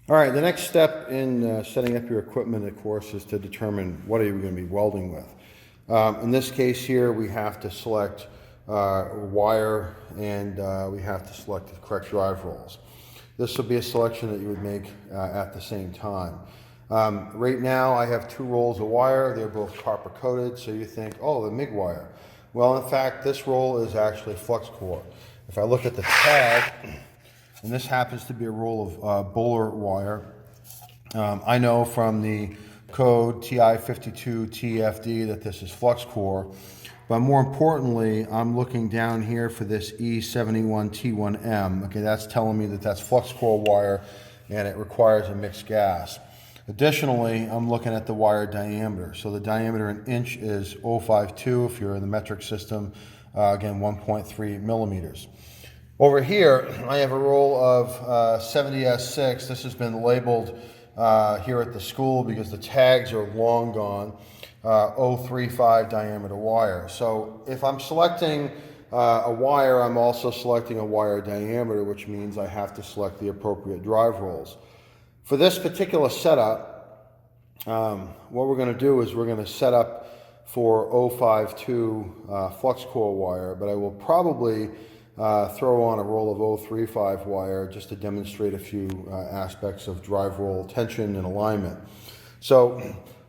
All right, the next step in setting up your equipment, of course, is to determine what are you going to be welding with. In this case here, we have to select wire and we have to select the correct drive rolls. This will be a selection that you would make at the same time. Right now, I have 2 rolls of wire. They're both copper coated, so you think, oh, the MIG wire. Well, in fact, this roll is actually flux core. If I look at the tag, and this happens to be a roll of Bowler wire. I know from the code TI52TFD that this is flux core, but more importantly, I'm looking down here for this E71T1M. Okay, that's telling me that that's flux core wire and it requires a mixed gas. Additionally, I'm looking at the wire diameter. So the diameter in inch is 0.52 if you're in the metric system, again 1.3 millimeters. Over here, I have a roll of 70S6. This has been labeled here at the school because the tags are long gone, 0.35 diameter wire. So if I'm selecting a wire, I'm also selecting a wire diameter, which means I have to select the appropriate drive rolls. For this particular setup, what we're going to do is we're going to set up for 0.52 flux core wire, but I will probably throw on a roll of 0.35 wire just to demonstrate a few aspects of drive roll tension and alignment. So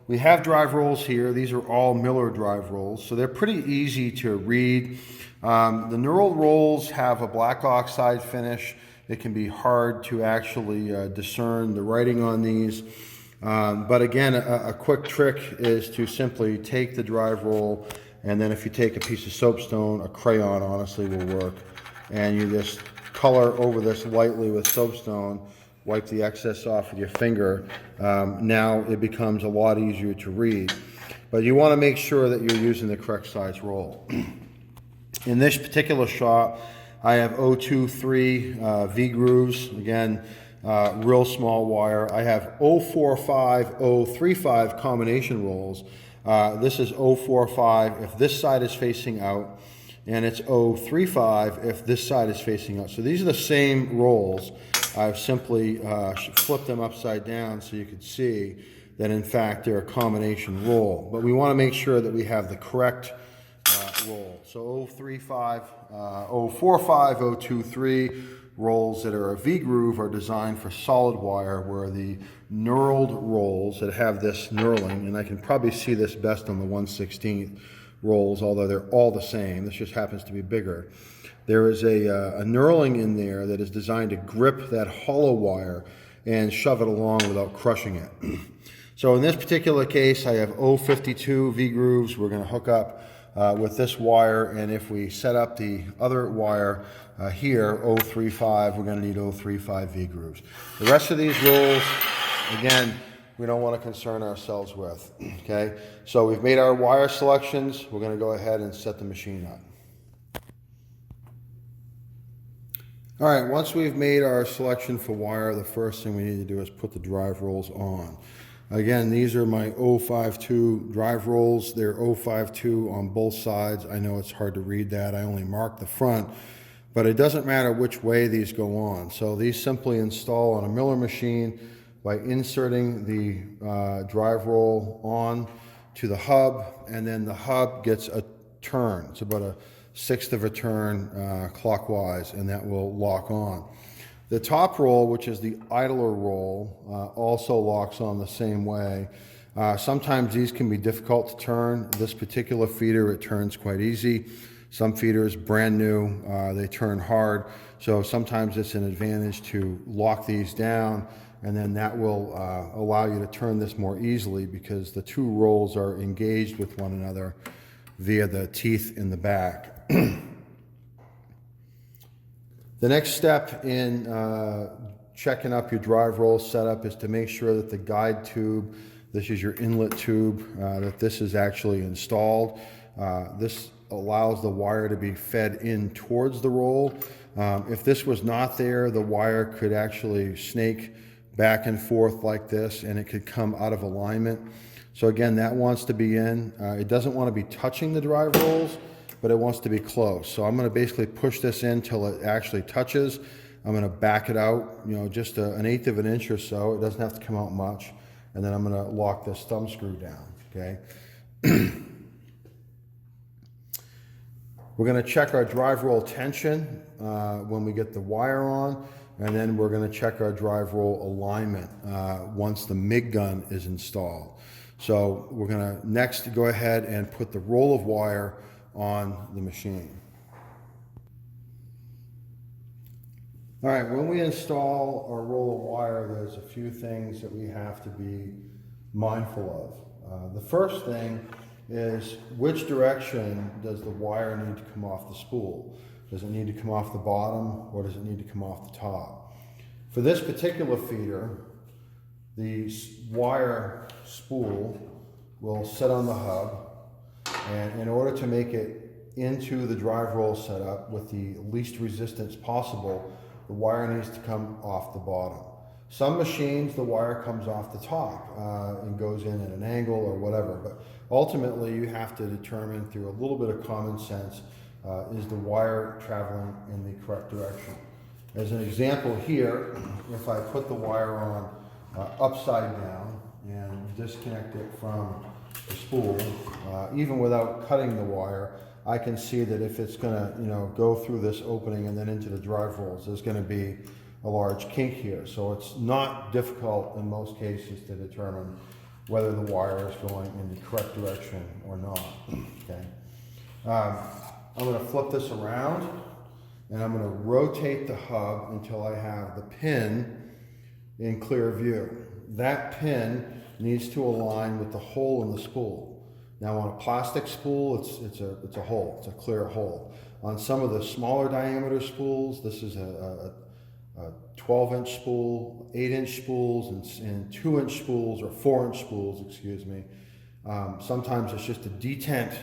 we have drive rolls here. These are all Miller drive rolls, so they're pretty easy to read. The knurled rolls have a black oxide finish. It can be hard to actually discern the writing on these. But again, a quick trick is to simply take the drive roll, and then if you take a piece of soapstone, a crayon honestly will work, and you just color over this lightly with soapstone, wipe the excess off with your finger. Now it becomes a lot easier to read. But you want to make sure that you're using the correct size roll. In this particular shot, I have 0.23 V-grooves, again, real small wire. I have 0.45, 0.35 combination rolls. This is 0.45 if this side is facing out, and it's 0.35 if this side is facing out. So these are the same rolls. I've simply flipped them upside down so you can see that in fact they're a combination roll. But we want to make sure that we have the correct roll. So 0.35, 0.45, 0.23 rolls that are a V-groove are designed for solid wire, where the knurled rolls that have this knurling, and I can probably see this best on the 1/16 rolls, although they're all the same. This just happens to be bigger. There is a knurling in there that is designed to grip that hollow wire and shove it along without crushing it. So in this particular case, I have 0.52 V-grooves. We're going to hook up with this wire, and if we set up the other wire here, 0.35, we're going to need 0.35 V-grooves. The rest of these rolls, again, we don't want to concern ourselves with, okay? So we've made our wire selections. We're going to go ahead and set the machine up. All right, once we've made our selection for wire, the first thing we need to do is put the drive rolls on. Again, these are my 0.52 drive rolls. They're 0.52 on both sides. I know it's hard to read that. I only marked the front, but it doesn't matter which way these go on. So these simply install on a Miller machine by inserting the drive roll on to the hub, and then the hub gets a turn. It's about a 1/6 of a turn clockwise, and that will lock on. The top roll, which is the idler roll, also locks on the same way. Sometimes these can be difficult to turn. This particular feeder, it turns quite easy. Some feeders, brand new, they turn hard. So sometimes it's an advantage to lock these down, and then that will allow you to turn this more easily because the 2 rolls are engaged with one another via the teeth in the back. The next step in checking up your drive roll setup is to make sure that the guide tube, this is your inlet tube, that this is actually installed. This allows the wire to be fed in towards the roll. If this was not there, the wire could actually snake back and forth like this, and it could come out of alignment. So again, that wants to be in. It doesn't want to be touching the drive rolls, but it wants to be close. So I'm going to basically push this in till it actually touches. I'm going to back it out, you know, just an eighth of an inch or so. It doesn't have to come out much. And then I'm going to lock this thumb screw down, okay? We're going to check our drive roll tension when we get the wire on, and then we're going to check our drive roll alignment once the MIG gun is installed. So we're going to next go ahead and put the roll of wire on the machine. All right, when we install our roll of wire, there's a few things that we have to be mindful of. The first thing is, which direction does the wire need to come off the spool? Does it need to come off the bottom, or does it need to come off the top? For this particular feeder, the wire spool will sit on the hub, and in order to make it into the drive roll setup with the least resistance possible, the wire needs to come off the bottom. Some machines, the wire comes off the top and goes in at an angle or whatever, but ultimately you have to determine through a little bit of common sense, is the wire traveling in the correct direction. As an example here, if I put the wire on upside down and disconnect it from the spool, even without cutting the wire, I can see that if it's going to, you know, go through this opening and then into the drive rolls, there's going to be a large kink here. So it's not difficult in most cases to determine whether the wire is going in the correct direction or not. Okay. I'm going to flip this around, and I'm going to rotate the hub until I have the pin in clear view. That pin needs to align with the hole in the spool. Now on a plastic spool, it's a hole, it's a clear hole. On some of the smaller diameter spools, this is a 12-inch spool, 8-inch spools, and 2-inch spools, or 4-inch spools, excuse me. Sometimes it's just a detent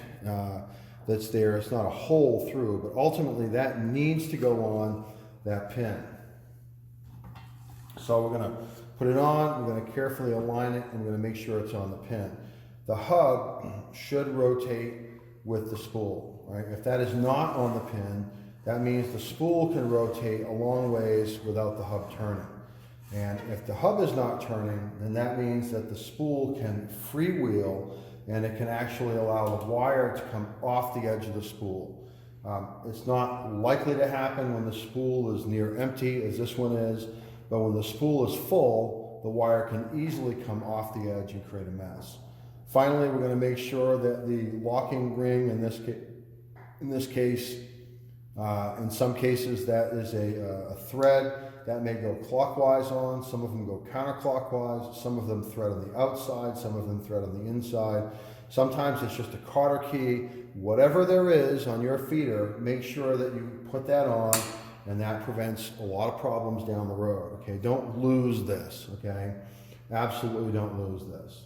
that's there. It's not a hole through, but ultimately that needs to go on that pin. So we're going to put it on, we're going to carefully align it, and we're going to make sure it's on the pin. The hub should rotate with the spool, right? If that is not on the pin, that means the spool can rotate a long ways without the hub turning. And if the hub is not turning, then that means that the spool can freewheel, and it can actually allow the wire to come off the edge of the spool. It's not likely to happen when the spool is near empty, as this one is, but when the spool is full, the wire can easily come off the edge and create a mess. Finally, we're going to make sure that the locking ring, in this case, in some cases that is a thread that may go clockwise on, some of them go counterclockwise, some of them thread on the outside, some of them thread on the inside. Sometimes it's just a cotter key. Whatever there is on your feeder, make sure that you put that on, and that prevents a lot of problems down the road, okay? Don't lose this, okay? Absolutely don't lose this.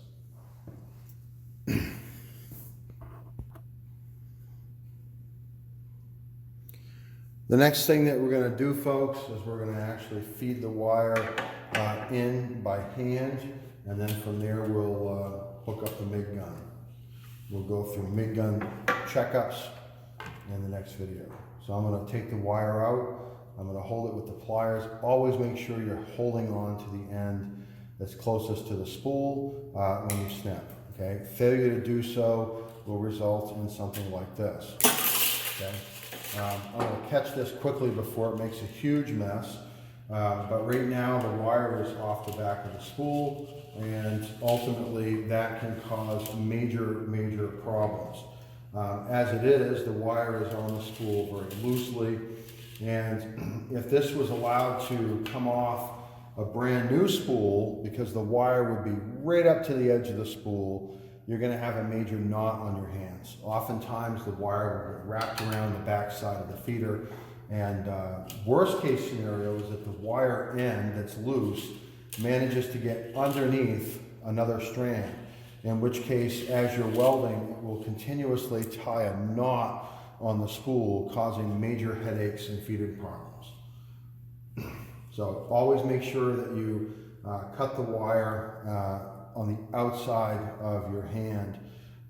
The next thing that we're going to do, folks, is we're going to actually feed the wire in by hand, and then from there we'll hook up the MIG gun. We'll go through MIG gun checkups in the next video. So I'm going to take the wire out. I'm going to hold it with the pliers. Always make sure you're holding on to the end that's closest to the spool when you snip. Okay? Failure to do so will result in something like this. Okay? I'm going to catch this quickly before it makes a huge mess. But right now the wire is off the back of the spool, and ultimately that can cause major problems. As it is, the wire is on the spool very loosely, and if this was allowed to come off a brand new spool, because the wire would be right up to the edge of the spool, you're going to have a major knot on your hands. Oftentimes the wire will get wrapped around the back side of the feeder, and worst case scenario is that the wire end that's loose manages to get underneath another strand, in which case, as you're welding, it will continuously tie a knot on the spool, causing major headaches and feeding problems. So always make sure that you cut the wire on the outside of your hand,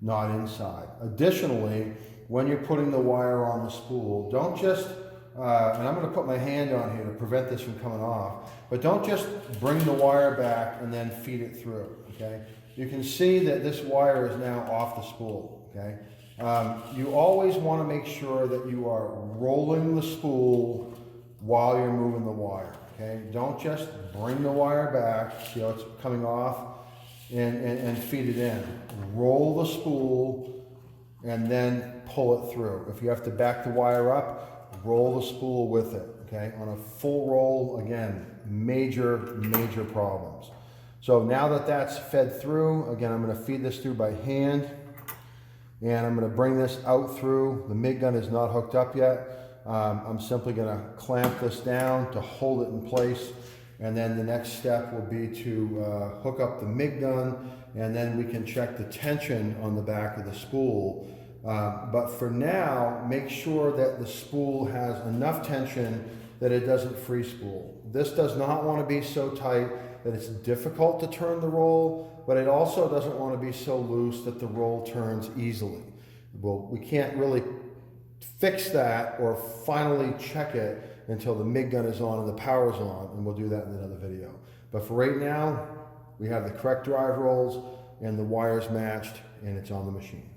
not inside. Additionally, when you're putting the wire on the spool, don't just and I'm going to put my hand on here to prevent this from coming off, but don't just bring the wire back and then feed it through, okay? You can see that this wire is now off the spool, okay? You always want to make sure that you are rolling the spool while you're moving the wire, okay? Don't just bring the wire back, see how it's coming off, and feed it in. Roll the spool and then pull it through. If you have to back the wire up, roll the spool with it, okay? On a full roll, again, major problems. So now that that's fed through, again, I'm going to feed this through by hand, and I'm going to bring this out through. The MIG gun is not hooked up yet. I'm simply going to clamp this down to hold it in place, and then the next step will be to hook up the MIG gun, and then we can check the tension on the back of the spool. But for now, make sure that the spool has enough tension that it doesn't free spool. This does not want to be so tight that it's difficult to turn the roll, but it also doesn't want to be so loose that the roll turns easily. Well, we can't really fix that or finally check it until the MIG gun is on and the power's on, and we'll do that in another video. But for right now, we have the correct drive rolls and the wires matched, and it's on the machine.